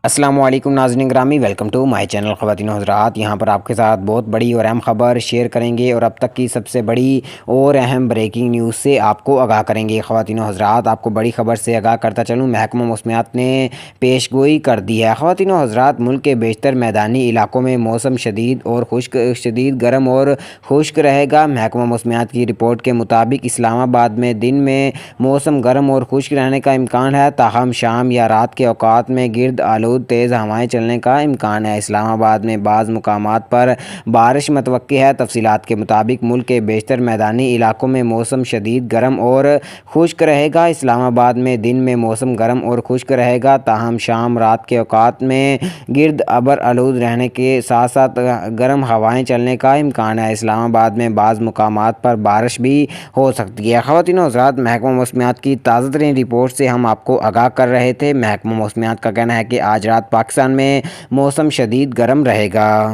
السلام علیکم ناظرین گرامی، ویلکم ٹو مائی چینل خواتین و حضرات۔ یہاں پر آپ کے ساتھ بہت بڑی اور اہم خبر شیئر کریں گے اور اب تک کی سب سے بڑی اور اہم بریکنگ نیوز سے آپ کو آگاہ کریں گے۔ خواتین و حضرات، آپ کو بڑی خبر سے آگاہ کرتا چلوں، محکمہ موسمیات نے پیش گوئی کر دی ہے۔ خواتین و حضرات، ملک کے بیشتر میدانی علاقوں میں موسم شدید گرم اور خشک رہے گا۔ محکمہ موسمیات کی رپورٹ کے مطابق اسلام آباد میں دن میں موسم گرم اور خشک رہنے کا امکان ہے، تاہم شام یا رات کے اوقات میں گرد آلود تیز ہوائیں چلنے کا امکان ہے۔ اسلام آباد میں بعض مقامات پر بارش متوقع ہے۔ تفصیلات کے مطابق ملک کے بیشتر میدانی علاقوں میں موسم شدید گرم اور خشک رہے گا۔ اسلام آباد میں دن میں موسم گرم اور خشک رہے گا، تاہم شام رات کے اوقات میں گرد ابر آلود رہنے کے ساتھ ساتھ گرم ہوائیں چلنے کا امکان ہے۔ اسلام آباد میں بعض مقامات پر بارش بھی ہو سکتی ہے۔ خواتین و حضرات، محکمہ موسمیات کی تازہ ترین رپورٹ سے ہم آپ کو آگاہ کر رہے تھے۔ محکمہ موسمیات کا کہنا ہے کہ آج رات پاکستان میں موسم شدید گرم رہے گا۔